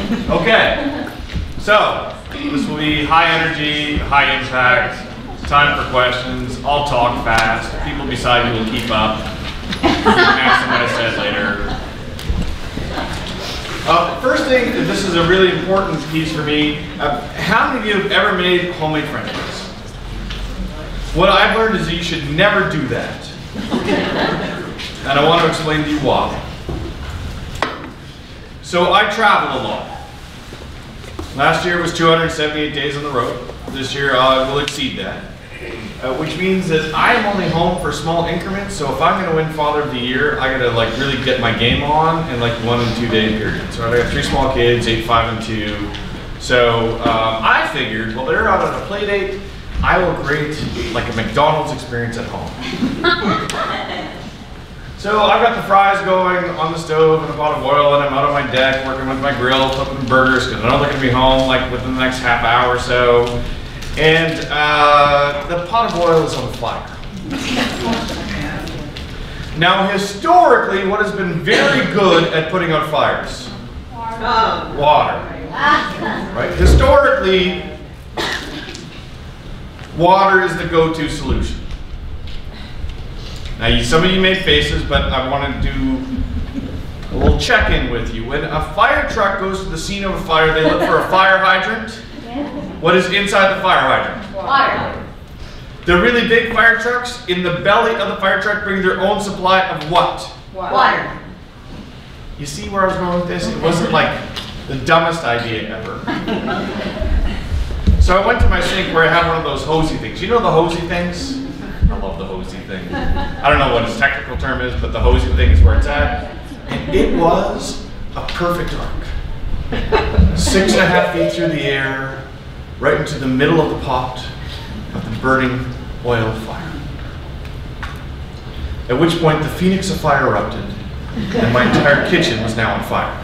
Okay, so this will be high energy, high impact, time for questions. I'll talk fast. People beside me will keep up. You can ask them what I said later. First thing, this is a really important piece for me. How many of you have ever made homemade French fries? What I've learned is that you should never do that. And I want to explain to you why. So I travel a lot. Last year was 278 days on the road. This year I will exceed that. Which means that I am only home for small increments. So if I'm going to win Father of the Year, I got to like really get my game on in like 1 and 2 day periods. So I got 3 small kids, 8, 5, and 2. So I figured, well, they're out on a play date. I will create like a McDonald's experience at home. So I've got the fries going on the stove and a pot of oil, and I'm out on my deck working with my grill, flipping burgers, because I know they're going to be home like within the next half hour or so. And the pot of oil is on fire. Now, historically, what has been very good at putting out fires? Water. Right? Historically, water is the go-to solution. Now, some of you made faces, but I want to do a little check-in with you. When a fire truck goes to the scene of a fire, they look for a fire hydrant. What is inside the fire hydrant? Water. The really big fire trucks, in the belly of the fire truck, bring their own supply of what? Water. You see where I was going with this? It wasn't like the dumbest idea ever. So I went to my sink where I have one of those hosey things. You know the hosey things? I love the hosey thing. I don't know what its technical term is, but the hosey thing is where it's at. And it was a perfect arc. 6.5 feet through the air, right into the middle of the pot of the burning oil fire. At which point the phoenix of fire erupted, and my entire kitchen was now on fire.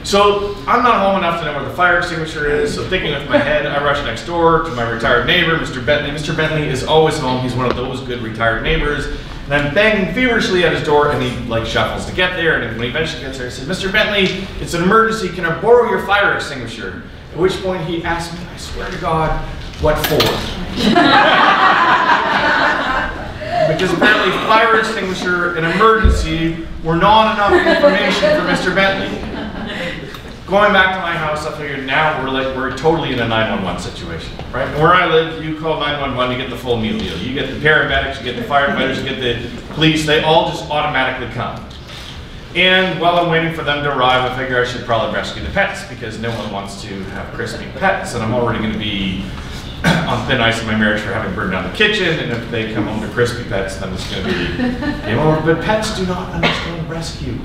So I'm not home enough to know where the fire extinguisher is, so thinking with my head, I rush next door to my retired neighbor, Mr. Bentley. Mr. Bentley is always home. He's one of those good retired neighbors. And I'm banging feverishly at his door, and he like shuffles to get there. And when he eventually gets there, he says, "Mr. Bentley, it's an emergency. Can I borrow your fire extinguisher?" At which point he asked me, I swear to God, what for? Because apparently fire extinguisher and emergency were not enough information for Mr. Bentley. Going back to my house, I figured now we're totally in a 911 situation, right? And where I live, you call 911, you get the full meal deal. You get the paramedics, you get the firefighters, you get the police. They all just automatically come. And while I'm waiting for them to arrive, I figure I should probably rescue the pets because no one wants to have crispy pets, and I'm already going to be on thin ice in my marriage for having burned down the kitchen. And if they come home to crispy pets, then it's going to be game over. But pets do not understand rescue.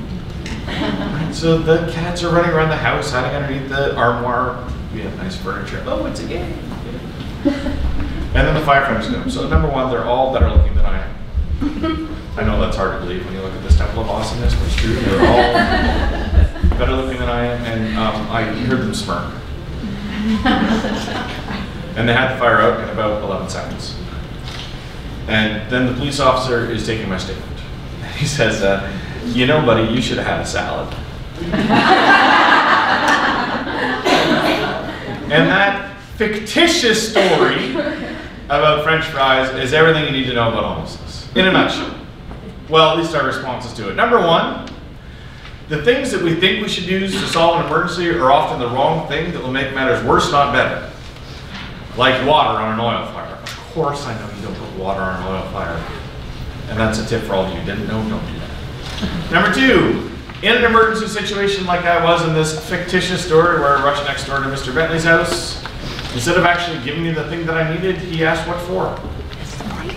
Right, so the cats are running around the house, hiding underneath the armoire. We have nice furniture. Oh, it's a game. And then the firefighters come. So number one, they're all better looking than I am. I know that's hard to believe when you look at this Temple of Awesomeness, but it's true. They're all better looking than I am, and I heard them smirk. And they had the fire out in about 11 seconds. And then the police officer is taking my statement. He says, "You know, buddy, you should have had a salad." And that fictitious story about French fries is everything you need to know about homelessness, in a nutshell. Well, at least our responses to it. Number one, the things that we think we should use to solve an emergency are often the wrong thing that will make matters worse, not better. Like water on an oil fire. Of course I know you don't put water on an oil fire. And that's a tip for all of you who didn't know, don't do that. Number two, in an emergency situation like I was in this fictitious story where I rushed next door to Mr. Bentley's house, instead of actually giving me the thing that I needed, he asked what for.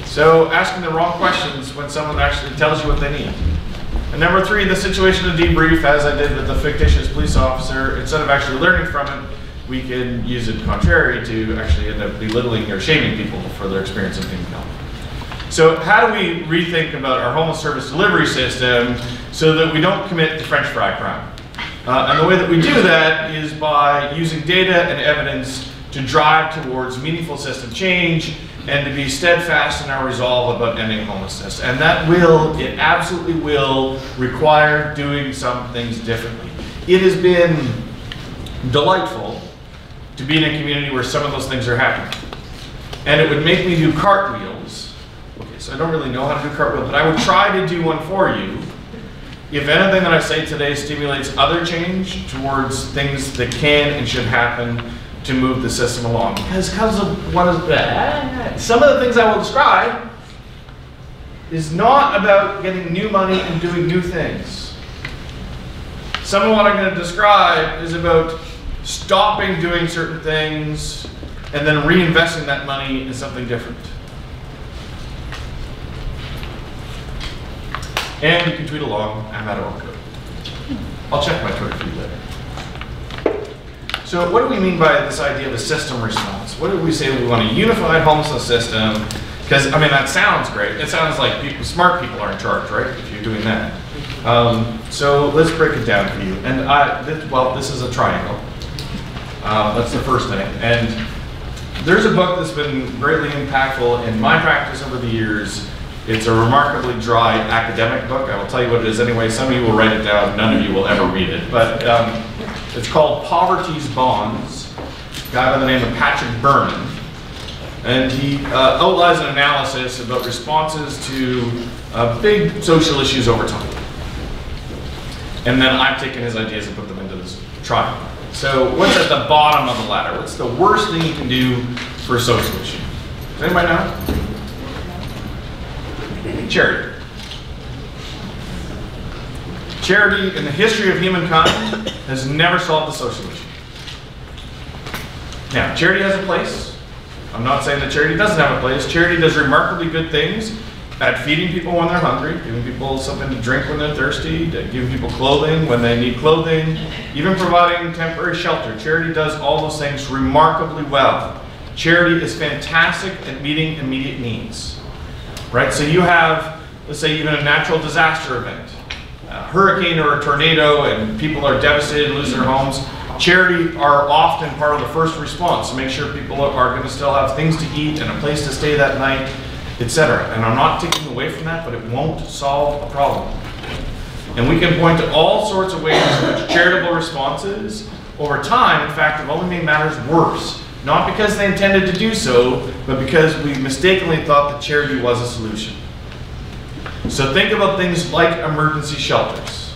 So asking the wrong questions when someone actually tells you what they need. And number three, the situational debrief, as I did with the fictitious police officer, instead of actually learning from it, we can use it contrary to actually end up belittling or shaming people for their experience of being helped. So how do we rethink about our homeless service delivery system so that we don't commit the French fry crime? And the way that we do that is by using data and evidence to drive towards meaningful system change and to be steadfast in our resolve about ending homelessness. And that will, it absolutely will, require doing some things differently. it has been delightful to be in a community where some of those things are happening. And it would make me do cartwheels. Okay, so I don't really know how to do cartwheels, but I would try to do one for you. If anything that I say today stimulates other change towards things that can and should happen to move the system along. Because of what is that? Some of the things I will describe is not about getting new money and doing new things. Some of what I'm going to describe is about stopping doing certain things and then reinvesting that money in something different. And you can tweet along, I'm at Orco. I'll check my Twitter feed later. So what do we mean by this idea of a system response? What do we say we want a unified homelessness system? Because, I mean, that sounds great. It sounds like smart people are in charge, right? If you're doing that. So let's break it down for you. And this is a triangle. That's the first thing. And there's a book that's been greatly impactful in my practice over the years. It's a remarkably dry academic book. I will tell you what it is anyway. Some of you will write it down. None of you will ever read it. But it's called Poverty's Bonds. A guy by the name of Patrick Berman. And he outlines an analysis about responses to big social issues over time. And then I've taken his ideas and put them into this triangle. So what's at the bottom of the ladder? What's the worst thing you can do for a social issue? Does anybody know? Charity. Charity in the history of humankind has never solved the social issue. Now, charity has a place. I'm not saying that charity doesn't have a place. Charity does remarkably good things at feeding people when they're hungry, giving people something to drink when they're thirsty, giving people clothing when they need clothing, even providing temporary shelter. Charity does all those things remarkably well. Charity is fantastic at meeting immediate needs, right? So you have, let's say, even a natural disaster event, a hurricane or a tornado, and people are devastated, lose their homes. Charity are often part of the first response to make sure people are going to still have things to eat and a place to stay that night, etc. And I'm not taking away from that, but it won't solve a problem. And we can point to all sorts of ways in which charitable responses, over time, in fact, have only made matters worse. Not because they intended to do so, but because we mistakenly thought that charity was a solution. So think about things like emergency shelters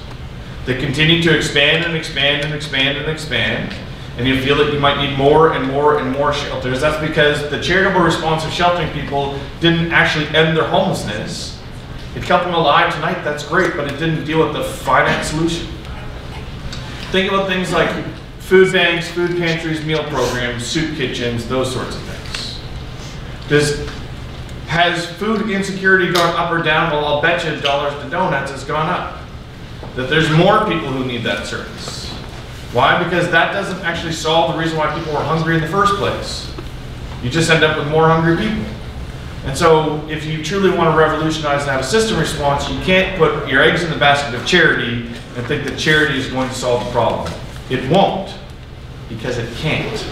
that continue to expand and expand and expand and expand, and you feel that you might need more and more and more shelters. That's because the charitable response of sheltering people didn't actually end their homelessness. It kept them alive tonight, that's great, but it didn't deal with the finite solution. Think about things like food banks, food pantries, meal programs, soup kitchens, those sorts of things. Has food insecurity gone up or down? Well, I'll bet you dollars to donuts it's gone up. That there's more people who need that service. Why? Because that doesn't actually solve the reason why people were hungry in the first place. You just end up with more hungry people. And so if you truly want to revolutionize and have a system response, you can't put your eggs in the basket of charity and think that charity is going to solve the problem. It won't, because it can't.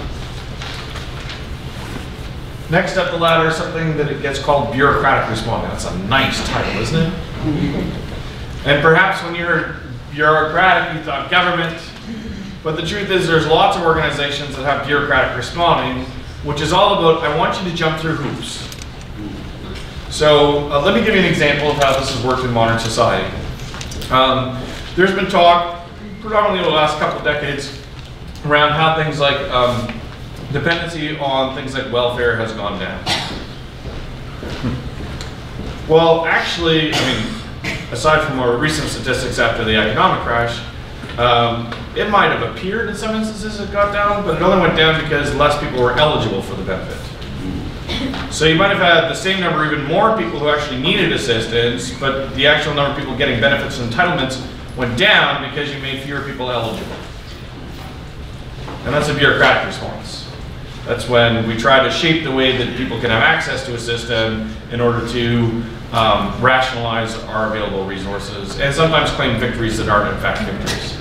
Next up the ladder is something that it gets called bureaucratic responding. That's a nice title, isn't it? And perhaps when you're bureaucratic, you thought government, but the truth is there's lots of organizations that have bureaucratic responding, which is all about, I want you to jump through hoops. So let me give you an example of how this has worked in modern society. There's been talk, predominantly over the last couple of decades, around how things like dependency on things like welfare has gone down. Well, actually, I mean, aside from more recent statistics after the economic crash, it might have appeared in some instances it got down, but it only went down because less people were eligible for the benefit. So you might have had the same number, even more people who actually needed assistance, but the actual number of people getting benefits and entitlements went down because you made fewer people eligible. And that's a bureaucratic response. That's when we try to shape the way that people can have access to a system in order to rationalize our available resources and sometimes claim victories that aren't in fact victories.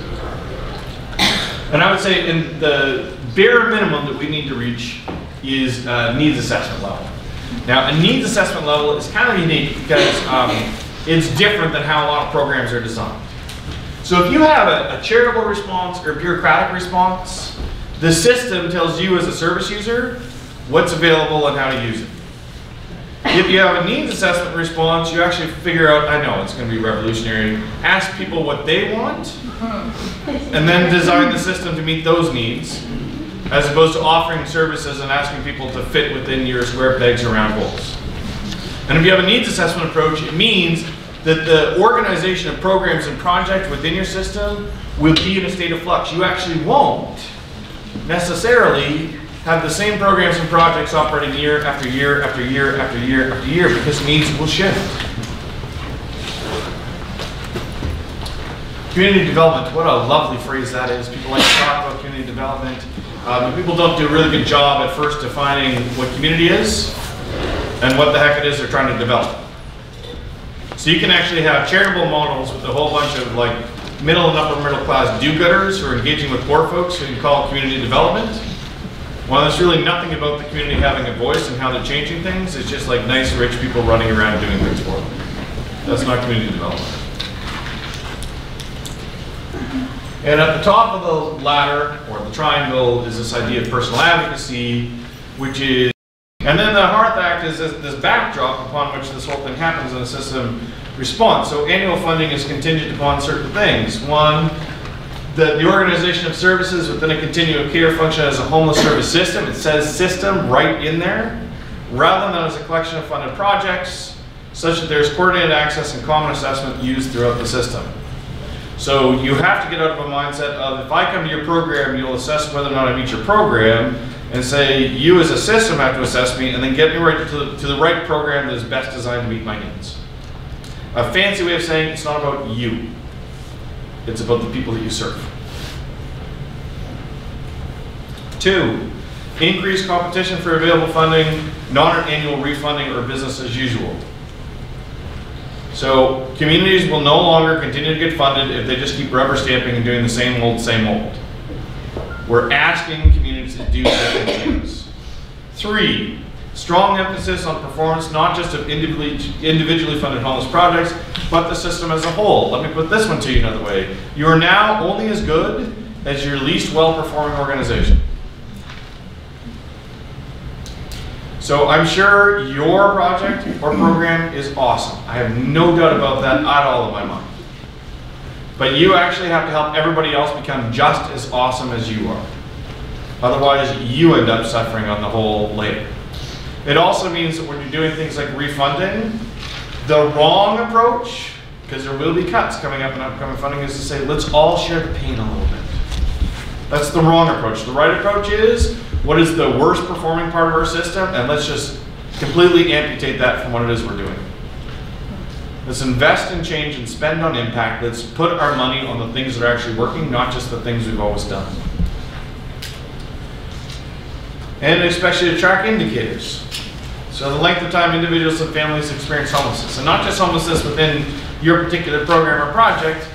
And I would say in the bare minimum that we need to reach is needs assessment level. Now, a needs assessment level is kind of unique because it's different than how a lot of programs are designed. So if you have a charitable response or a bureaucratic response, the system tells you as a service user what's available and how to use it. If you have a needs assessment response, you actually figure out, I know it's going to be revolutionary, ask people what they want, and then design the system to meet those needs, as opposed to offering services and asking people to fit within your square pegs or round holes. And if you have a needs assessment approach, it means that the organization of programs and projects within your system will be in a state of flux. You actually won't necessarily have the same programs and projects operating year after year after year after year after year, because needs will shift. Community development, what a lovely phrase that is. People like to talk about community development, but people don't do a really good job at first defining what community is and what the heck it is they're trying to develop. So you can actually have charitable models with a whole bunch of like middle and upper middle class do-gooders who are engaging with poor folks, who you call it community development. Well, there's really nothing about the community having a voice and how they're changing things. It's just like nice rich people running around doing things for them. That's not community development. And at the top of the ladder, or the triangle, is this idea of personal advocacy, which is, and then the Hearth Act is this backdrop upon which this whole thing happens in a system response. So annual funding is contingent upon certain things. One, the organization of services within a continuum of care function as a homeless service system. It says system right in there, rather than as a collection of funded projects, such that there's coordinated access and common assessment used throughout the system. So you have to get out of a mindset of, if I come to your program, you'll assess whether or not I meet your program, and say, you as a system have to assess me, and then get me right to the right program that is best designed to meet my needs. A fancy way of saying it's not about you. It's about the people that you serve. 2, increase competition for available funding, not an annual refunding or business as usual. So communities will no longer continue to get funded if they just keep rubber stamping and doing the same old, same old. We're asking communities to do different things. 3, strong emphasis on performance, not just of individually funded homeless projects, but the system as a whole. Let me put this one to you another way. You are now only as good as your least well-performing organization. So I'm sure your project or program is awesome. I have no doubt about that at all in my mind. But you actually have to help everybody else become just as awesome as you are. Otherwise, you end up suffering on the whole later. It also means that when you're doing things like refunding, the wrong approach, because there will be cuts coming up in upcoming funding, is to say, let's all share the pain a little bit. That's the wrong approach. The right approach is, what is the worst performing part of our system, and let's just completely amputate that from what it is we're doing. Let's invest in change and spend on impact. Let's put our money on the things that are actually working, not just the things we've always done. And especially to track indicators. So the length of time individuals and families experience homelessness, and not just homelessness within your particular program or project,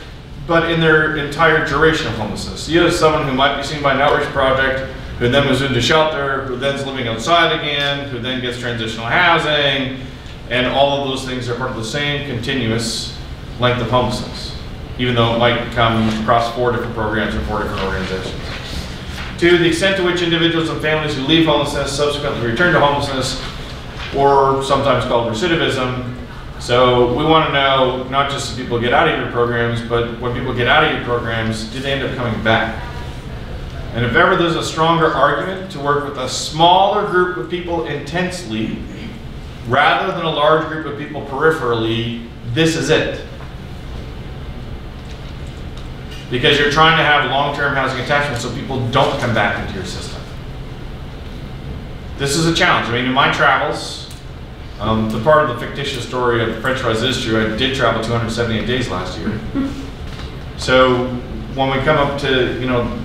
but in their entire duration of homelessness. You have someone who might be seen by an outreach project, who then moves into shelter, who then's living outside again, who then gets transitional housing, and all of those things are part of the same continuous length of homelessness, even though it might come across 4 different programs or 4 different organizations. 2, the extent to which individuals and families who leave homelessness subsequently return to homelessness, or sometimes called recidivism. So we want to know, not just if people get out of your programs, but when people get out of your programs, do they end up coming back? And if ever there's a stronger argument to work with a smaller group of people intensely, rather than a large group of people peripherally, this is it. Because you're trying to have long-term housing attachment so people don't come back into your system. This is a challenge. I mean, in my travels, the part of the fictitious story of the French fries is true. I did travel 278 days last year. So when we come up to, you know,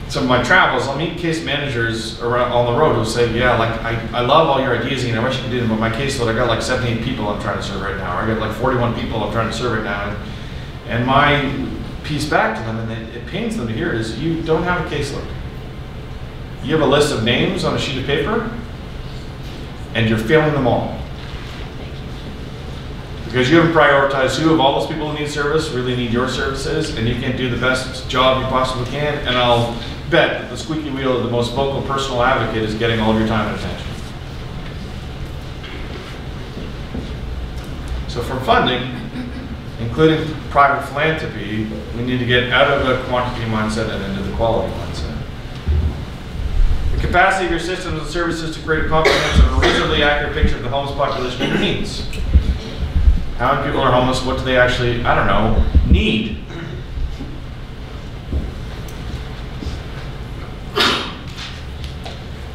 some of my travels, I'll meet case managers around on the road who say, yeah, like, I love all your ideas, and I wish you could do them, but my caseload, I got like 78 people I'm trying to serve right now. I got like 41 people I'm trying to serve right now. And my piece back to them, and it pains them to hear, is you don't have a caseload. You have a list of names on a sheet of paper, and you're failing them all. Because you haven't prioritized who of all those people who need service really need your services, and you can't do the best job you possibly can, and I'll bet that the squeaky wheel of the most vocal personal advocate is getting all of your time and attention. So from funding, including private philanthropy, we need to get out of a quantity mindset and into the quality mindset. The capacity of your systems and services to create a comprehensive and reasonably accurate picture of the homeless population and their needs. How many people are homeless? What do they actually, I don't know, need?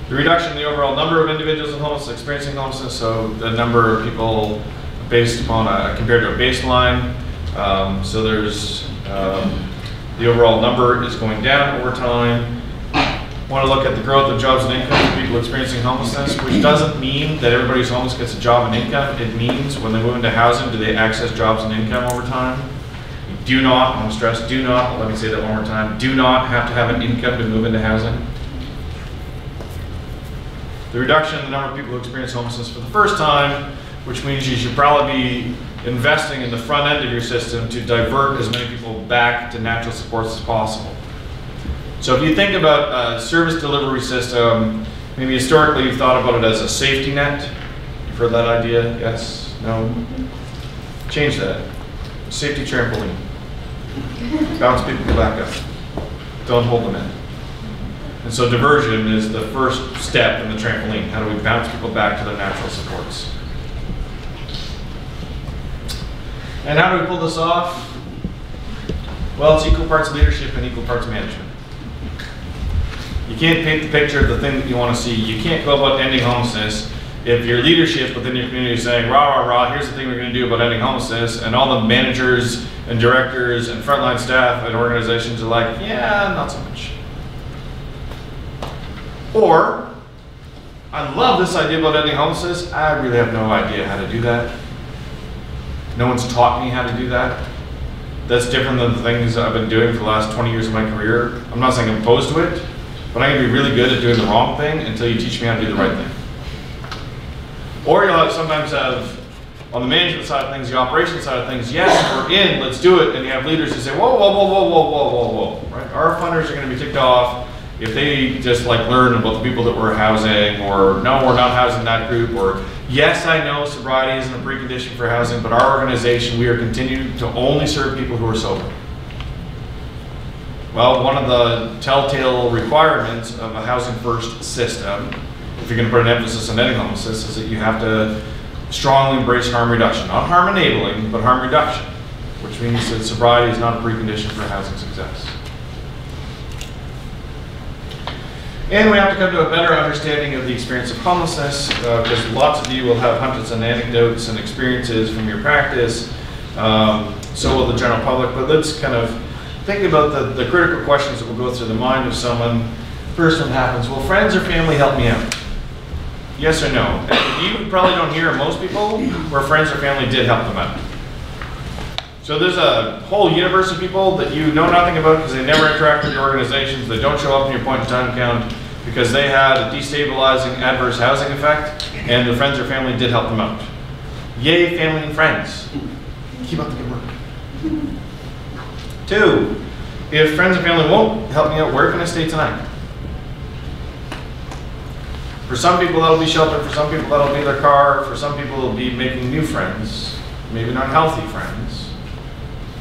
The reduction in the overall number of individuals in homelessness experiencing homelessness, so the number of people based upon compared to a baseline. So there's the overall number is going down over time. Want to look at the growth of jobs and income for people experiencing homelessness, which doesn't mean that everybody who's homeless gets a job and income. It means when they move into housing, do they access jobs and income over time? You do not, I want to stress, do not, let me say that one more time, do not have to have an income to move into housing. The reduction in the number of people who experience homelessness for the first time, which means you should probably be investing in the front end of your system to divert as many people back to natural supports as possible. So if you think about a service delivery system, maybe historically you've thought about it as a safety net. You've heard that idea? Yes? No? Change that. Safety trampoline. Bounce people back up. Don't hold them in. And so diversion is the first step in the trampoline. How do we bounce people back to their natural supports? And how do we pull this off? Well, it's equal parts leadership and equal parts management. You can't paint the picture of the thing that you want to see. You can't go about ending homelessness if your leadership within your community is saying, rah, rah, rah, here's the thing we're going to do about ending homelessness, and all the managers and directors and frontline staff and organizations are like, yeah, not so much. Or, I love this idea about ending homelessness. I really have no idea how to do that. No one's taught me how to do that. That's different than the things I've been doing for the last 20 years of my career. I'm not saying I'm opposed to it, but I'm going to be really good at doing the wrong thing until you teach me how to do the right thing. Or you'll sometimes have, on the management side of things, the operations side of things, yes, we're in, let's do it, and you have leaders who say, whoa, whoa, whoa, whoa, whoa, whoa, whoa, whoa, right? Our funders are going to be ticked off if they just like learn about the people that we're housing, or no, we're not housing that group, or yes, I know sobriety isn't a precondition for housing, but our organization, we are continuing to only serve people who are sober. Well, one of the telltale requirements of a housing first system, if you're going to put an emphasis on ending homelessness, is that you have to strongly embrace harm reduction. Not harm enabling, but harm reduction, which means that sobriety is not a precondition for housing success. And we have to come to a better understanding of the experience of homelessness, because lots of you will have hundreds of anecdotes and experiences from your practice, so will the general public, but let's kind of think about the critical questions that will go through the mind of someone. First one happens, will friends or family help me out? Yes or no? And you probably don't hear of most people where friends or family did help them out. So there's a whole universe of people that you know nothing about because they never interact with your organizations, they don't show up in your point in time count because they had a destabilizing adverse housing effect and their friends or family did help them out. Yay, family and friends. Keep up the good work. 2, if friends and family won't help me out, where can I stay tonight? For some people that'll be shelter, for some people that'll be their car, for some people it'll be making new friends, maybe not healthy friends.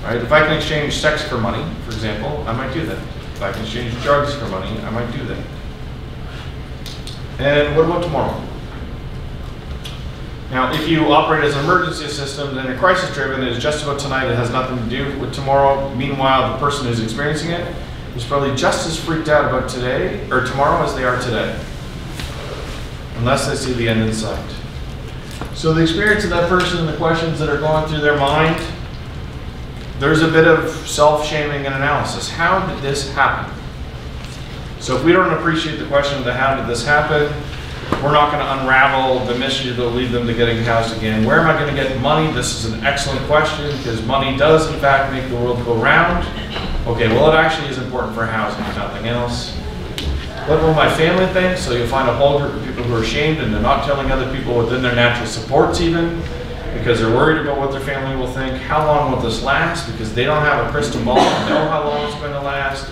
Right? If I can exchange sex for money, for example, I might do that. If I can exchange drugs for money, I might do that. And what about tomorrow? Now, if you operate as an emergency system, then you're crisis driven, it is just about tonight, it has nothing to do with tomorrow. Meanwhile, the person who's experiencing it is probably just as freaked out about today or tomorrow as they are today. Unless they see the end in sight. So the experience of that person and the questions that are going through their mind, there's a bit of self-shaming and analysis. How did this happen? So if we don't appreciate the question of the how did this happen, we're not going to unravel the mystery that will lead them to getting housed again. Where am I going to get money? This is an excellent question because money does in fact make the world go round. Okay, well it actually is important for housing, if nothing else. What will my family think? So you'll find a whole group of people who are ashamed and they're not telling other people within their natural supports even. because they're worried about what their family will think. How long will this last? Because they don't have a crystal ball to know how long it's going to last.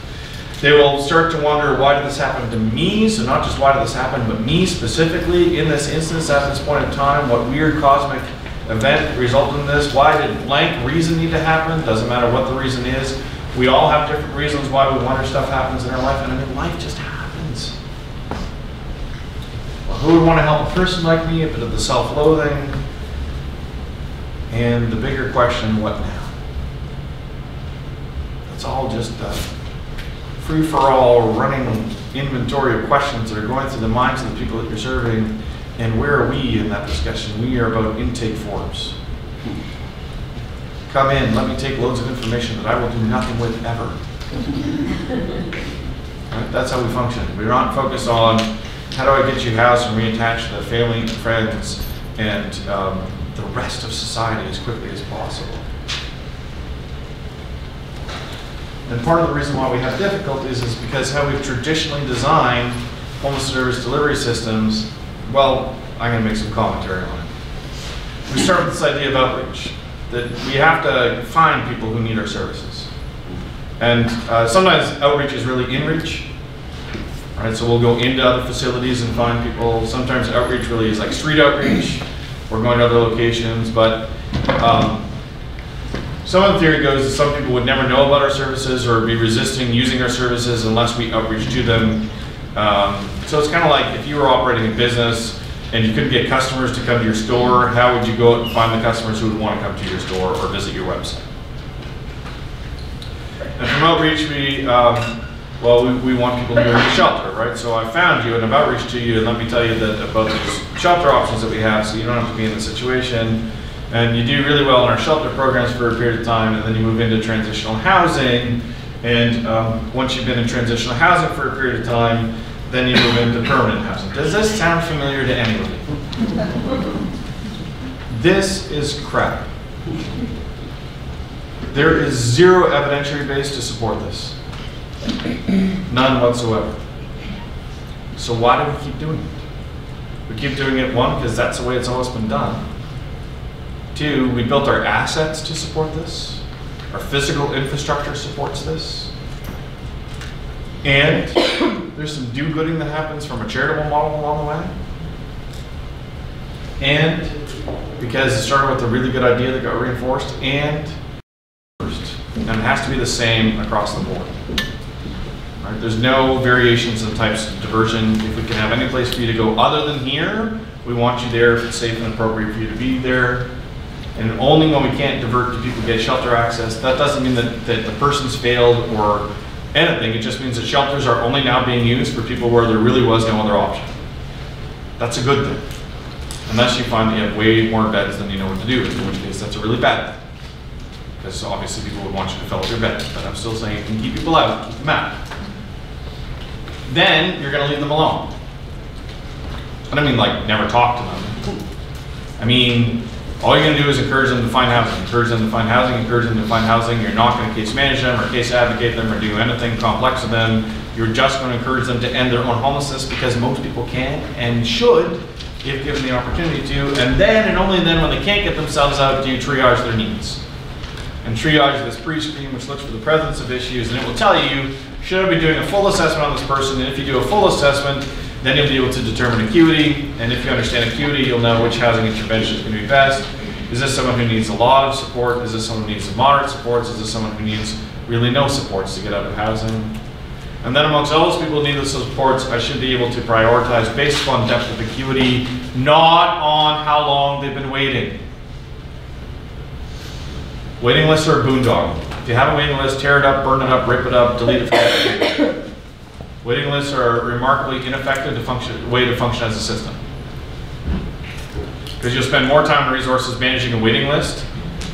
They will start to wonder, why did this happen to me? So not just why did this happen, but me specifically in this instance at this point in time. What weird cosmic event resulted in this? Why did blank reason need to happen? Doesn't matter what the reason is. We all have different reasons why we wonder stuff happens in our life, and I mean, life just happens. Well, who would want to help a person like me? A bit of the self-loathing. And the bigger question, what now? It's all just a free-for-all running inventory of questions that are going through the minds of the people that you're serving. And where are we in that discussion? We are about intake forms. Come in, let me take loads of information that I will do nothing with ever. Right? That's how we function. We're not focused on how do I get you housed and reattached to the family and friends and the rest of society as quickly as possible. And part of the reason why we have difficulties is because how we've traditionally designed homeless service delivery systems. Well, I'm going to make some commentary on it. We start with this idea of outreach, that we have to find people who need our services. And sometimes outreach is really in-reach. Right? So we'll go into other facilities and find people. Sometimes outreach really is like street outreach. We're going to other locations, but some of the theory goes that some people would never know about our services or be resisting using our services unless we outreach to them. So it's kind of like if you were operating a business and you couldn't get customers to come to your store, how would you go out and find the customers who would want to come to your store or visit your website? And from outreach, we want people to go to the shelter, right? So I found you and I've outreached to you, and let me tell you that about these shelter options that we have, so you don't have to be in the situation. And you do really well in our shelter programs for a period of time, and then you move into transitional housing. And once you've been in transitional housing for a period of time, then you move into permanent housing. Does this sound familiar to anybody? This is crap. There is zero evidentiary base to support this. None whatsoever. So why do we keep doing it? We keep doing it, one, because that's the way it's always been done. Two, we built our assets to support this. Our physical infrastructure supports this. And there's some do-gooding that happens from a charitable model along the way. And because it started with a really good idea that got reinforced, and it has to be the same across the board. Right? There's no variations in types of diversion. If we can have any place for you to go other than here, we want you there if it's safe and appropriate for you to be there. And only when we can't divert do people get shelter access. That doesn't mean that the person's failed or anything. It just means that shelters are only now being used for people where there really was no other option. That's a good thing. Unless you find that you have way more beds than you know what to do with, in which case that's a really bad thing. Because obviously people would want you to fill up your bed. But I'm still saying you can keep people out, keep them out. Then you're going to leave them alone. I don't mean like never talk to them. I mean, all you're going to do is encourage them to find housing, encourage them to find housing, encourage them to find housing. You're not going to case manage them or case advocate them or do anything complex with them. You're just going to encourage them to end their own homelessness because most people can and should if given the opportunity to. And then, and only then, when they can't get themselves out, do you triage their needs. And triage this pre-screen, which looks for the presence of issues, and it will tell you, should I be doing a full assessment on this person? And if you do a full assessment, then you'll be able to determine acuity. And if you understand acuity, you'll know which housing intervention is going to be best. Is this someone who needs a lot of support? Is this someone who needs some moderate supports? Is this someone who needs really no supports to get out of housing? And then amongst all those people who need those supports, I should be able to prioritize based upon depth of acuity, not on how long they've been waiting. Waiting lists are a boondoggle. If you have a waiting list, tear it up, burn it up, rip it up, delete it from the waiting lists are a remarkably ineffective way to function as a system. Because you'll spend more time and resources managing a waiting list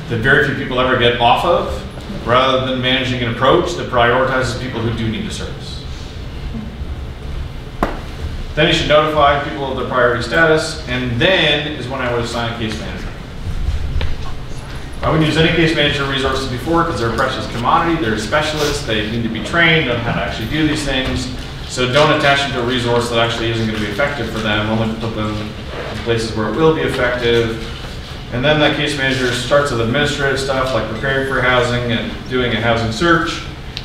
that very few people ever get off of, rather than managing an approach that prioritizes people who do need a service. Then you should notify people of their priority status, and then is when I would assign a case manager. I wouldn't use any case manager resources before because they're a precious commodity, they're specialists, they need to be trained on how to actually do these things. So don't attach them to a resource that actually isn't going to be effective for them, only put them in places where it will be effective. And then that case manager starts with administrative stuff like preparing for housing and doing a housing search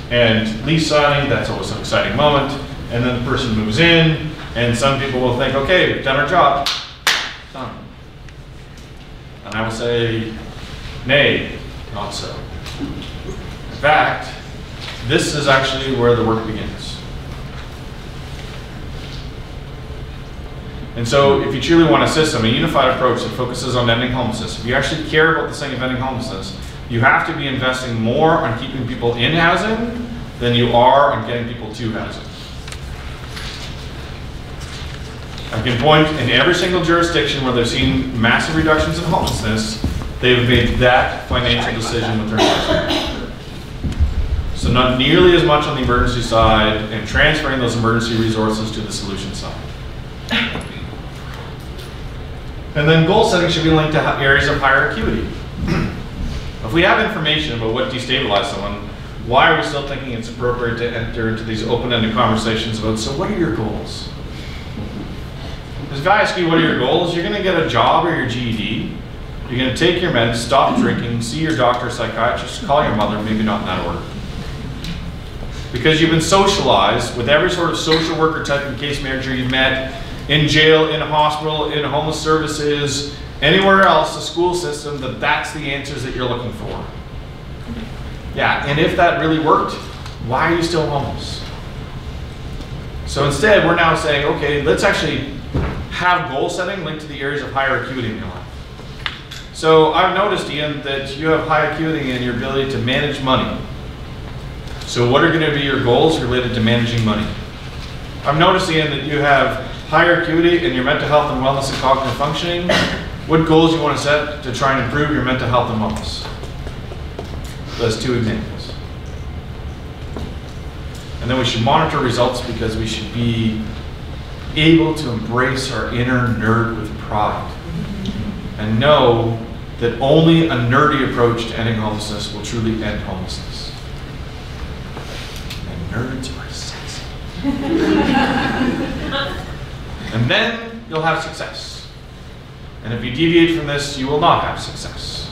and lease signing. That's always an exciting moment. And then the person moves in, and some people will think, okay, we've done our job, done. And I will say, nay, not so. In fact, this is actually where the work begins. And so if you truly want a system, a unified approach that focuses on ending homelessness, if you actually care about this thing of ending homelessness, you have to be investing more on keeping people in housing than you are on getting people to housing. I can point in every single jurisdiction where they've seen massive reductions in homelessness, they've made that financial decision with their housing. So not nearly as much on the emergency side and transferring those emergency resources to the solution side. And then goal setting should be linked to areas of higher acuity. If we have information about what destabilizes someone, why are we still thinking it's appropriate to enter into these open-ended conversations about, so what are your goals? Because if I ask you what are your goals, you're going to get a job or your GED, you're going to take your meds, stop drinking, see your doctor or psychiatrist, call your mother, maybe not in that order. Because you've been socialized with every sort of social worker type and case manager you've met, in jail, in a hospital, in homeless services, anywhere else, the school system, that's the answers that you're looking for. Yeah, and if that really worked, why are you still homeless? So instead, we're now saying, okay, let's actually have goal setting linked to the areas of higher acuity in your life. So I've noticed, Iain, that you have high acuity in your ability to manage money. So what are going to be your goals related to managing money? I've noticed, Iain, that you have higher acuity in your mental health and wellness and cognitive functioning. What goals you want to set to try and improve your mental health and wellness? Those two examples. And then we should monitor results because we should be able to embrace our inner nerd with pride and know that only a nerdy approach to ending homelessness will truly end homelessness. And nerds are sexy. And then you'll have success. And if you deviate from this, you will not have success.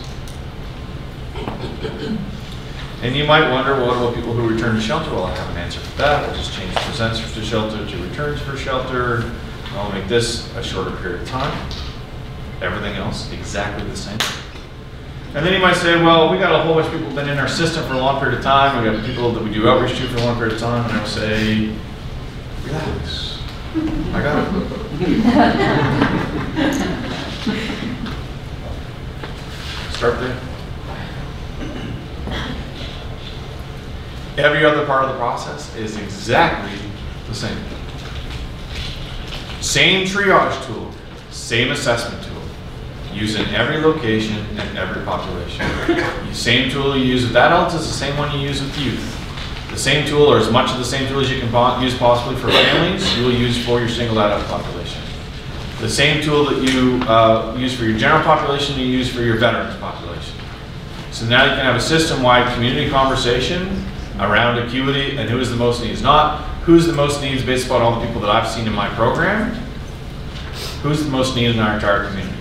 And you might wonder, well, what about people who return to shelter? Well, I have an answer for that. We'll just change presents to shelter to returns for shelter. I'll make this a shorter period of time. Everything else exactly the same. And then you might say, well, we got a whole bunch of people who've been in our system for a long period of time. We got people that we do outreach to for a long period of time. And I would say, relax. I got it. Start there. Every other part of the process is exactly the same. Same triage tool, same assessment tool. Use in every location and every population. The same tool you use with adults is the same one you use with youth. The same tool, or as much of the same tool as you can use possibly for families, you will use for your single adult population. The same tool that you use for your general population, you use for your veterans population. So now you can have a system-wide community conversation around acuity and who is the most needs. Not who's the most needs based upon all the people that I've seen in my program. Who's the most needed in our entire community.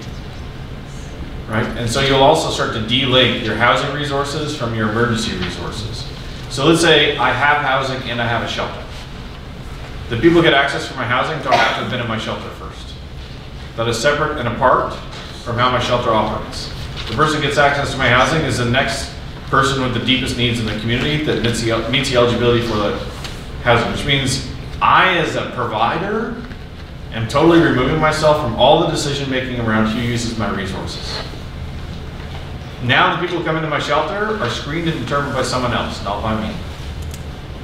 Right? And so you'll also start to de-link your housing resources from your emergency resources. So let's say I have housing and I have a shelter. The people who get access for my housing don't have to have been in my shelter first. That is separate and apart from how my shelter operates. The person who gets access to my housing is the next person with the deepest needs in the community that meets the eligibility for the housing, which means I, as a provider, am totally removing myself from all the decision making around who uses my resources. Now the people who come into my shelter are screened and determined by someone else, not by me.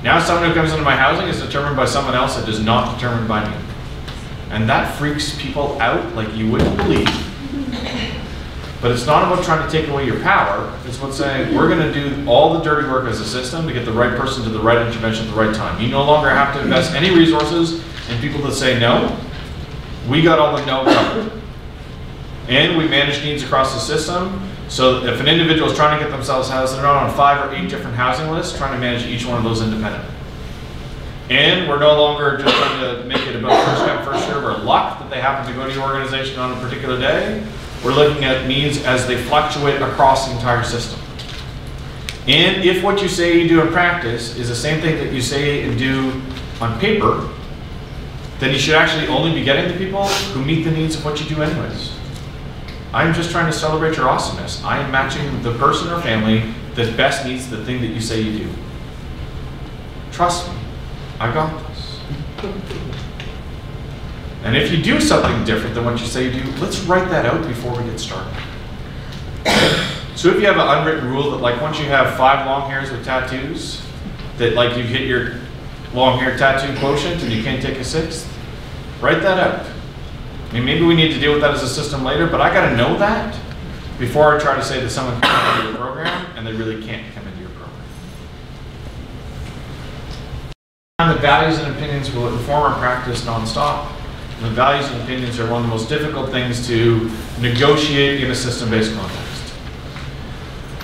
Now someone who comes into my housing is determined by someone else that is not determined by me. And that freaks people out like you wouldn't believe. But it's not about trying to take away your power. It's about saying, we're going to do all the dirty work as a system to get the right person to the right intervention at the right time. You no longer have to invest any resources in people that say no. We got all the no covered. And we manage needs across the system. So if an individual is trying to get themselves housed, they're not on 5 or 8 different housing lists, trying to manage each one of those independently. And we're no longer just trying to make it about first come, first serve or luck that they happen to go to your organization on a particular day. we're looking at needs as they fluctuate across the entire system. And if what you say you do in practice is the same thing that you say and do on paper, then you should actually only be getting the people who meet the needs of what you do anyways. I'm just trying to celebrate your awesomeness. I am matching the person or family that best needs the thing that you say you do. Trust me, I got this. And if you do something different than what you say you do, let's write that out before we get started. So if you have an unwritten rule that like once you have 5 long hairs with tattoos, that like you've hit your long hair tattoo quotient and you can't take a 6th, write that out. I mean, maybe we need to deal with that as a system later, but I gotta know that before I try to say that someone can come into your program and they really can't come into your program. And the values and opinions will inform our practice nonstop. And the values and opinions are one of the most difficult things to negotiate in a system-based context.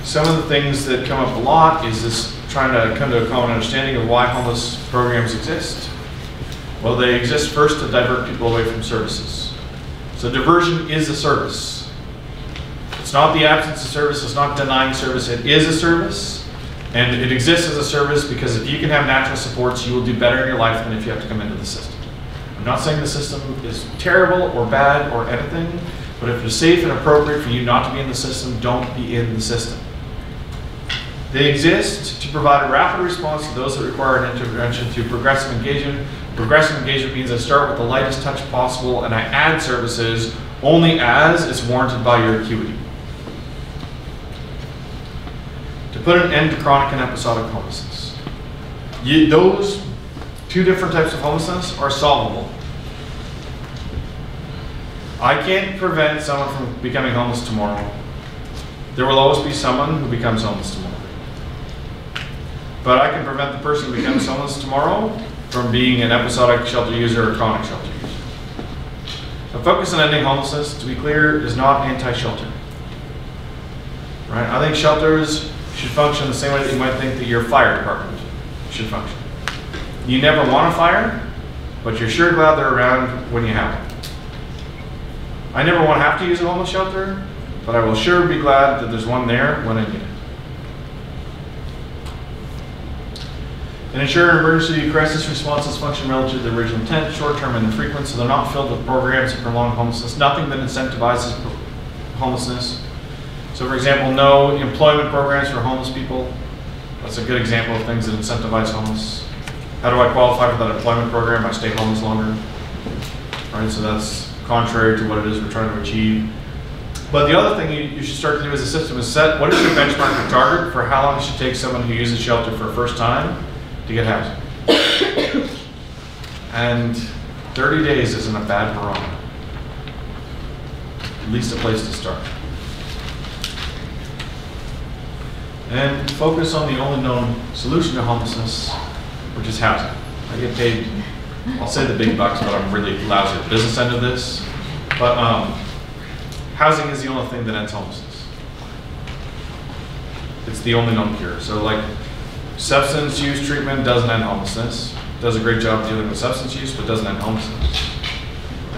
Some of the things that come up a lot is this trying to come to a common understanding of why homeless programs exist. Well, they exist first to divert people away from services. So diversion is a service. It's not the absence of service, it's not denying service, it is a service. And it exists as a service because if you can have natural supports, you will do better in your life than if you have to come into the system. I'm not saying the system is terrible or bad or anything, but if it's safe and appropriate for you not to be in the system, don't be in the system. They exist to provide a rapid response to those that require an intervention through progressive engagement. Progressive engagement means I start with the lightest touch possible and I add services only as it's warranted by your acuity. To put an end to chronic and episodic homelessness. Those 2 different types of homelessness are solvable. I can't prevent someone from becoming homeless tomorrow. There will always be someone who becomes homeless tomorrow. But I can prevent the person who becomes homeless tomorrow from being an episodic shelter user or chronic shelter user. The focus on ending homelessness, to be clear, is not anti-shelter. Right? I think shelters should function the same way that you might think that your fire department should function. You never want a fire, but you're sure glad they're around when you have them. I never want to have to use a homeless shelter, but I will sure be glad that there's one there when I need it. And ensure emergency crisis responses function relative to the original intent, short-term and infrequent, so they're not filled with programs that prolong homelessness, nothing that incentivizes homelessness. So for example, no employment programs for homeless people. That's a good example of things that incentivize homeless. How do I qualify for that employment program? I stay homeless longer. Right, so that's contrary to what it is we're trying to achieve. But the other thing you should start to do as a system is set what is your benchmark or target for how long it should take someone who uses shelter for the first time to get housing. And 30 days isn't a bad barometer. At least a place to start. And focus on the only known solution to homelessness, which is housing. I get paid, I'll say the big bucks, but I'm really lousy at the business end of this. But housing is the only thing that ends homelessness. It's the only known cure. So like, substance use treatment doesn't end homelessness. Does a great job dealing with substance use, but doesn't end homelessness.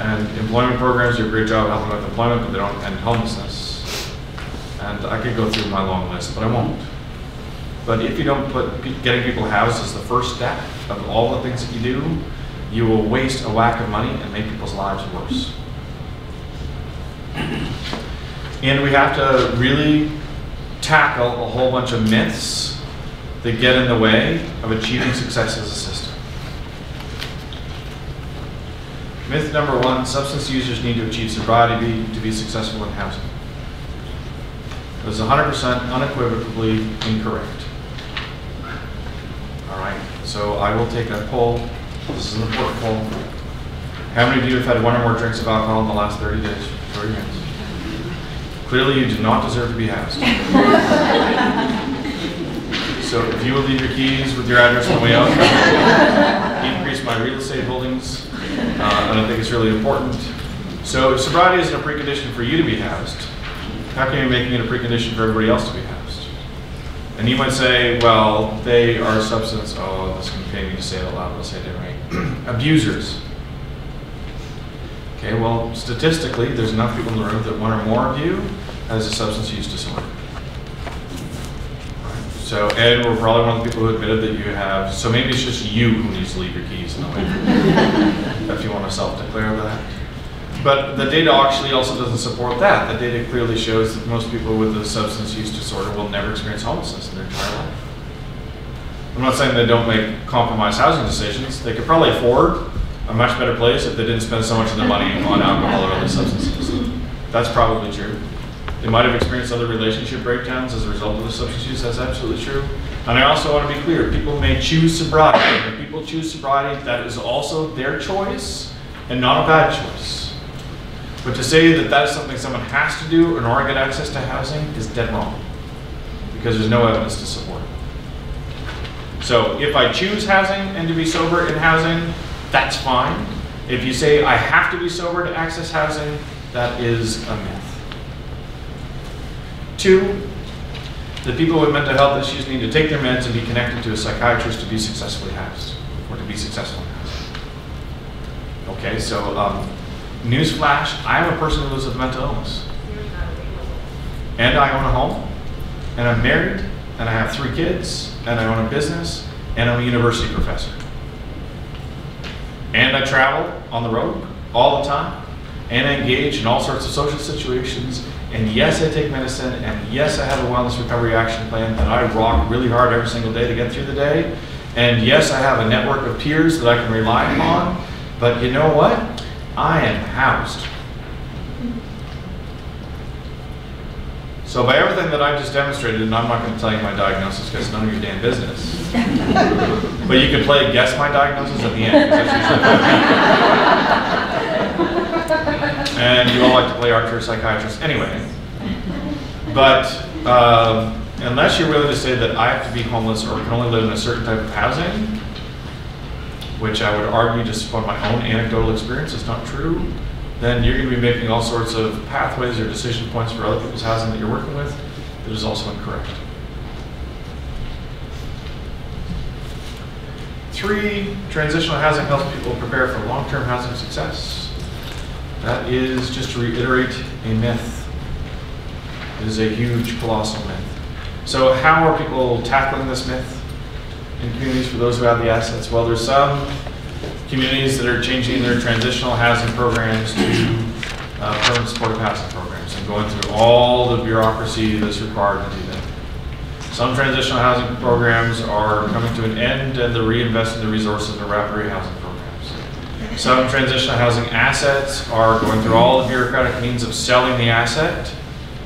And employment programs do a great job helping with employment, but they don't end homelessness. And I could go through my long list, but I won't. But if you don't put getting people housed as the first step of all the things that you do, you will waste a whack of money and make people's lives worse. And we have to really tackle a whole bunch of myths that get in the way of achieving success as a system. Myth number 1, substance users need to achieve sobriety to be successful in housing. It was 100% unequivocally incorrect. All right, so I will take a poll. This is an important poll. How many of you have had 1 or more drinks of alcohol in the last 30 days? Show your hands. Clearly you do not deserve to be housed. So if you will leave your keys with your address on the way out, increase my real estate holdings, and I think it's really important. So if sobriety isn't a precondition for you to be housed, how can you making it a precondition for everybody else to be housed? And you might say, well, they are substance, oh, this can pay me to say it out loud, let's say it anyway, abusers. Okay, well, statistically, there's enough people in the room that one or more of you has a substance use disorder. So, and we're probably one of the people who admitted that you have, so maybe it's just you who needs to leave your keys in the way if you want to self-declare that. But the data actually also doesn't support that. The data clearly shows that most people with a substance use disorder will never experience homelessness in their entire life. I'm not saying they don't make compromised housing decisions. They could probably afford a much better place if they didn't spend so much of their money on alcohol or other substances. That's probably true. They might have experienced other relationship breakdowns as a result of the substance use. That's absolutely true. And I also want to be clear, people may choose sobriety. When people choose sobriety, that is also their choice and not a bad choice. But to say that that is something someone has to do in order to get access to housing is dead wrong, because there's no evidence to support it. So if I choose housing and to be sober in housing, that's fine. If you say I have to be sober to access housing, that is a myth. 2, the people with mental health issues need to take their meds and be connected to a psychiatrist to be successfully housed, or to be successful in housing. Okay, so newsflash, I am a person who lives with mental illness. And I own a home, and I'm married, and I have 3 kids, and I own a business, and I'm a university professor. And I travel on the road all the time, and I engage in all sorts of social situations, and yes, I take medicine, and yes, I have a wellness recovery action plan that I rock really hard every single day to get through the day, and yes, I have a network of peers that I can rely upon, but you know what? I am housed. So by everything that I just demonstrated, and I'm not going to tell you my diagnosis because it's none of your damn business, but you can play guess my diagnosis at the end, because that's usually and you all like to play archer psychiatrist anyway. But unless you're willing to say that I have to be homeless or can only live in a certain type of housing, which I would argue just upon my own anecdotal experience is not true, then you're going to be making all sorts of pathways or decision points for other people's housing that you're working with that is also incorrect. 3, transitional housing helps people prepare for long-term housing success. That is, just to reiterate, a myth. It is a huge, colossal myth. So how are people tackling this myth in communities for those who have the assets? Well, there's some communities that are changing their transitional housing programs to permanent supportive housing programs and going through all the bureaucracy that's required to do that. Some transitional housing programs are coming to an end and they're reinvesting the resources in rapid housing programs. Some transitional housing assets are going through all the bureaucratic means of selling the asset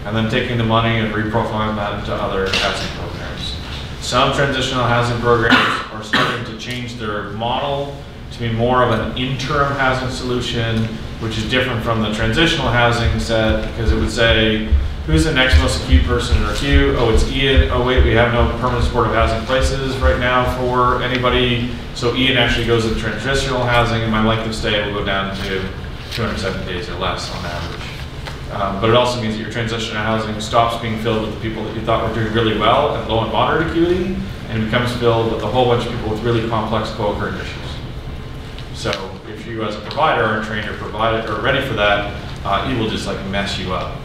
and then taking the money and reprofiling that into other housing programs. Some transitional housing programs are starting to change their model to be more of an interim housing solution, which is different from the transitional housing set, because it would say, who's the next most acute person in our queue? Oh, it's Ian. Oh wait, we have no permanent supportive housing places right now for anybody. So Ian actually goes to transitional housing and my length of stay will go down to 207 days or less on average. But it also means that your transitional housing stops being filled with the people that you thought were doing really well at low and moderate acuity, and it becomes filled with a whole bunch of people with really complex co-occurring issues. So if you as a provider aren't trained or provided or ready for that, it will just like mess you up.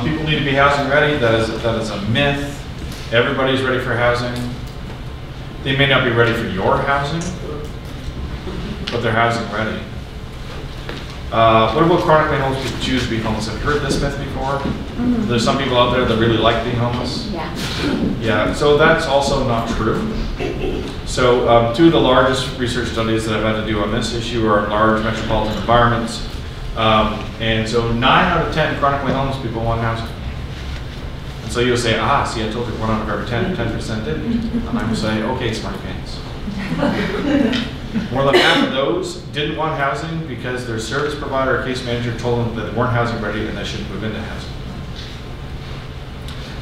People need to be housing ready. That is a myth. Everybody's ready for housing. They may not be ready for your housing, but they're housing ready. What about chronically homeless people choose to be homeless? Have you heard this myth before? Mm-hmm. There's some people out there that really like being homeless. Yeah. Yeah, so that's also not true. So 2 of the largest research studies that I've had to do on this issue are in large metropolitan environments. And so 9 out of 10 chronically homeless people want housing. And so you'll say, see, I told you 1 out of every 10% didn't. And I will say, okay, smarty pants. More than half of those didn't want housing because their service provider or case manager told them that they weren't housing ready and they shouldn't move into housing.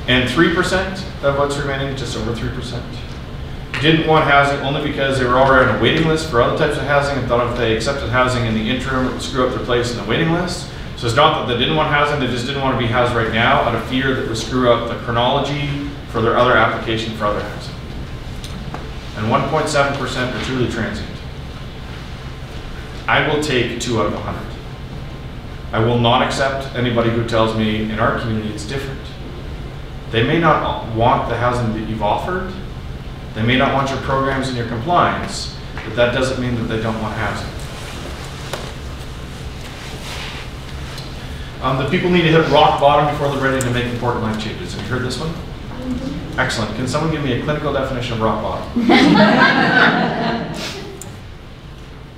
And 3% of what's remaining, just over 3%, didn't want housing only because they were already on a waiting list for other types of housing and thought if they accepted housing in the interim, it would screw up their place in the waiting list. So it's not that they didn't want housing, they just didn't want to be housed right now out of fear that it would screw up the chronology for their other application for other housing. And 1.7% are truly transient. I will take 2 out of 100. I will not accept anybody who tells me in our community it's different. They may not want the housing that you've offered. They may not want your programs and your compliance, but that doesn't mean that they don't want housing. The people need to hit rock bottom before they're ready to make important life changes. Have you heard this one? Mm-hmm. Excellent. Can someone give me a clinical definition of rock bottom?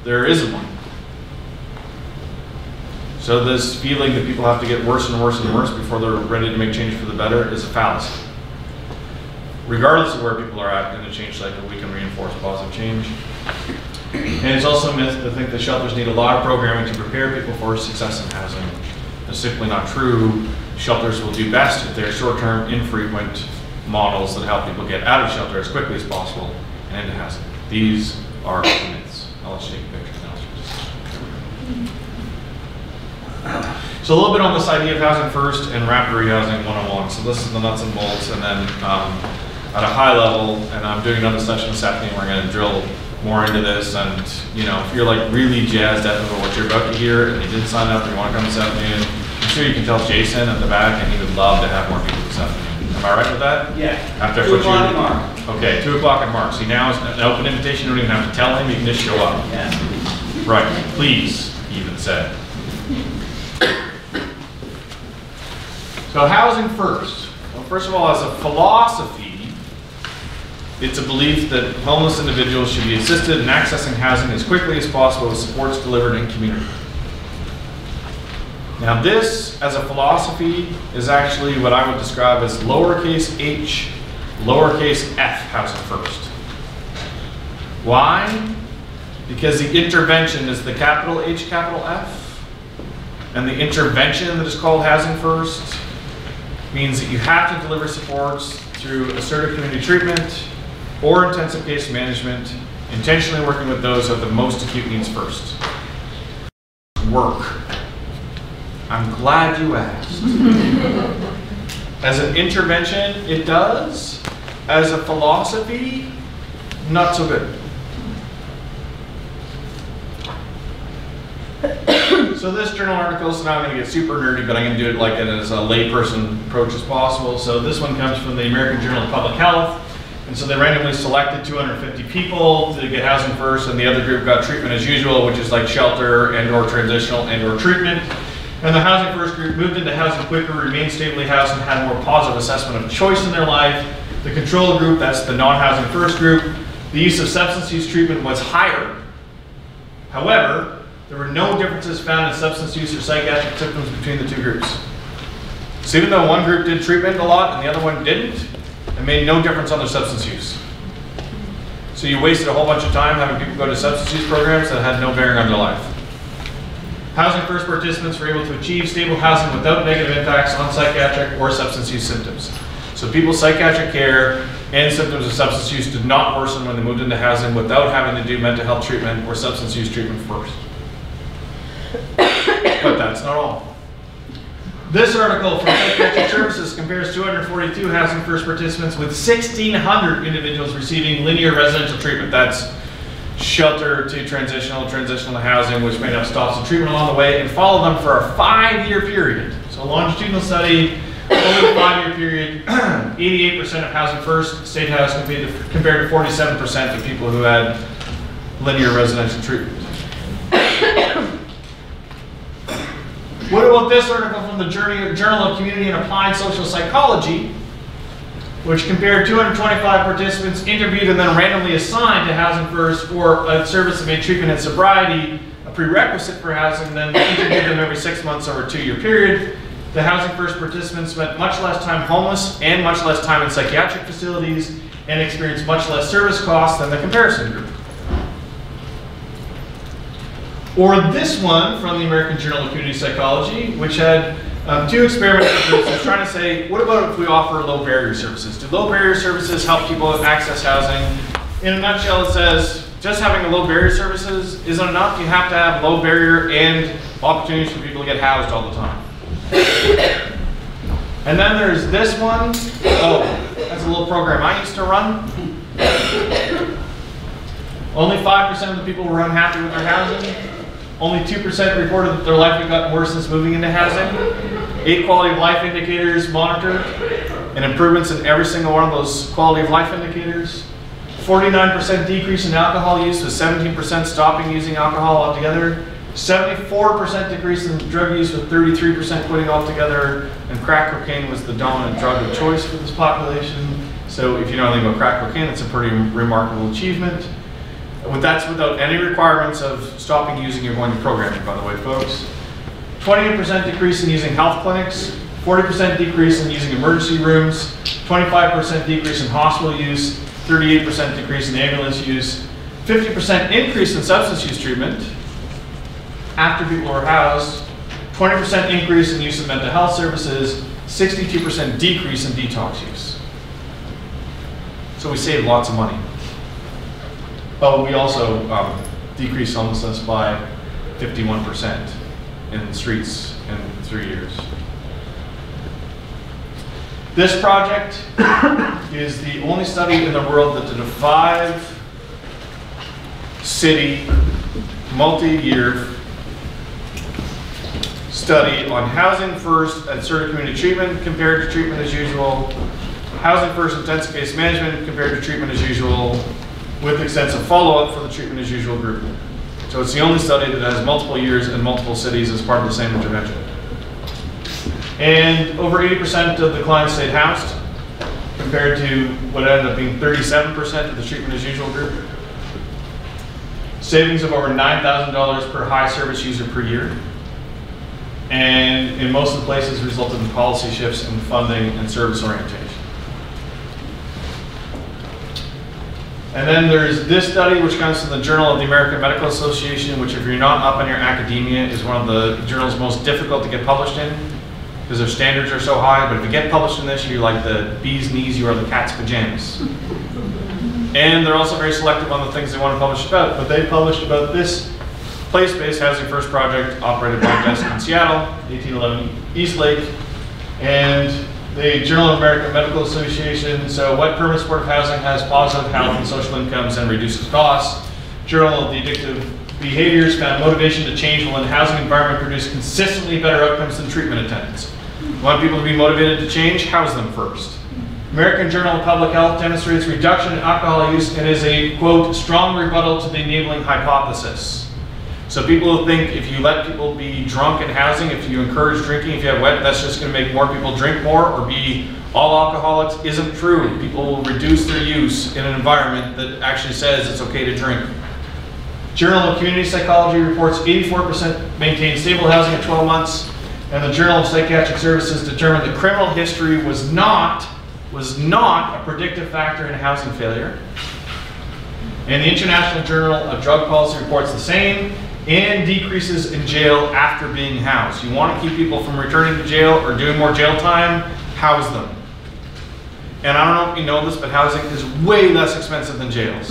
There isn't one. So this feeling that people have to get worse and worse and worse before they're ready to make change for the better is a fallacy. Regardless of where people are at in the change cycle, we can reinforce positive change. And it's also a myth to think that shelters need a lot of programming to prepare people for success in housing. It's simply not true. Shelters will do best if they're short-term, infrequent models that help people get out of shelter as quickly as possible and into housing. These are myths. I'll let you take a picture now. So a little bit on this idea of housing first and rapid rehousing 101. So this is the nuts and bolts, and then at a high level, and I'm doing another session this afternoon, we're going to drill more into this. And you know, if you're like really jazzed up about what you're about to hear, and you didn't sign up, and you want to come this afternoon, I'm sure you can tell Jason at the back, and he would love to have more people this afternoon. Am I right with that? Yeah. After 2 o'clock at Mark. Okay, 2 o'clock at Mark. See, now it's an open invitation. You don't even have to tell him. You can just show up. Yeah. Right. Please, he even said. So housing first. Well, first of all, as a philosophy, it's a belief that homeless individuals should be assisted in accessing housing as quickly as possible with supports delivered in community. Now this, as a philosophy, is actually what I would describe as lowercase h, lowercase f housing first. Why? Because the intervention is the capital H, capital F, and the intervention that is called housing first means that you have to deliver supports through assertive community treatment or intensive case management, intentionally working with those who have the most acute needs first. Work. I'm glad you asked. As an intervention, it does. As a philosophy, not so good. So this journal article, so now I'm going to get super nerdy, but I'm going to do it like as a layperson approach as possible. So this one comes from the American Journal of Public Health. And so they randomly selected 250 people to get housing first, and the other group got treatment as usual, which is like shelter and or transitional and or treatment. And the housing first group moved into housing quicker, remained stably housed, and had more positive assessment of choice in their life. The control group, that's the non-housing first group, the use of substance use treatment was higher. However, there were no differences found in substance use or psychiatric symptoms between the two groups. So even though one group did treatment a lot and the other one didn't, it made no difference on their substance use. So you wasted a whole bunch of time having people go to substance use programs that had no bearing on their life. Housing first participants were able to achieve stable housing without negative impacts on psychiatric or substance use symptoms. So people's psychiatric care and symptoms of substance use did not worsen when they moved into housing without having to do mental health treatment or substance use treatment first. But that's not all. This article from Psychiatric Services compares 242 housing first participants with 1,600 individuals receiving linear residential treatment. That's shelter to transitional, transitional to housing, which may have stops and treatment along the way, and follow them for a 5-year period. So a longitudinal study, over a 5-year period, 88% of housing first stayed housed compared to 47% of people who had linear residential treatment. What about this article from the Journal of Community and Applied Social Psychology, which compared 225 participants interviewed and then randomly assigned to housing first for a service that made treatment and sobriety a prerequisite for housing, then interviewed them every 6 months over a 2-year period. The housing first participants spent much less time homeless and much less time in psychiatric facilities and experienced much less service costs than the comparison group. Or this one from the American Journal of Community Psychology, which had 2 experimental groups that was trying to say, what about if we offer low barrier services? Do low barrier services help people access housing? In a nutshell, it says, just having a low barrier services isn't enough. You have to have low barrier and opportunities for people to get housed all the time. And then there's this one. Oh, that's a little program I used to run. Only 5% of the people were unhappy with their housing. Only 2% reported that their life had gotten worse since moving into housing. 8 quality of life indicators monitored, and improvements in every single one of those quality of life indicators. 49% decrease in alcohol use, with 17% stopping using alcohol altogether. 74% decrease in drug use, with 33% quitting altogether. And crack cocaine was the dominant drug of choice for this population. So if you know anything about crack cocaine, it's a pretty remarkable achievement. That's without any requirements of stopping using or going to programming, by the way, folks. 28% decrease in using health clinics, 40% decrease in using emergency rooms, 25% decrease in hospital use, 38% decrease in ambulance use, 50% increase in substance use treatment after people were housed, 20% increase in use of mental health services, 62% decrease in detox use. So we saved lots of money. But we also decreased homelessness by 51% in the streets in 3 years. This project is the only study in the world that did a 5-city, multi-year study on housing first and assertive community treatment compared to treatment as usual, housing first intensive case management compared to treatment as usual, with extensive follow-up for the treatment as usual group. So it's the only study that has multiple years and multiple cities as part of the same intervention. And over 80% of the clients stayed housed, compared to what ended up being 37% of the treatment as usual group. Savings of over $9,000 per high service user per year. And in most of the places resulted in policy shifts in funding and service orientation. And then there's this study, which comes from the Journal of the American Medical Association, which if you're not up on your academia is one of the journals most difficult to get published in, because their standards are so high. But if you get published in this, you're like the bee's knees, you are the cat's pajamas. And they're also very selective on the things they want to publish about. But they published about this place-based housing first project operated by Desk in Seattle, 1811 Eastlake, and the Journal of American Medical Association. So what permanent supportive housing has positive health and social incomes and reduces costs. Journal of the Addictive Behaviors found motivation to change while in the housing environment produced consistently better outcomes than treatment attendance. You want people to be motivated to change? House them first. American Journal of Public Health demonstrates reduction in alcohol use and is a, quote, strong rebuttal to the enabling hypothesis. So people who think if you let people be drunk in housing, if you encourage drinking, if you have wet, that's just going to make more people drink more or be all alcoholics, isn't true. People will reduce their use in an environment that actually says it's okay to drink. Journal of Community Psychology reports 84% maintained stable housing at 12 months, and the Journal of Psychiatric Services determined that criminal history was not a predictive factor in housing failure. And the International Journal of Drug Policy reports the same, and decreases in jail after being housed. You want to keep people from returning to jail or doing more jail time, house them. And I don't know if you know this, but housing is way less expensive than jails.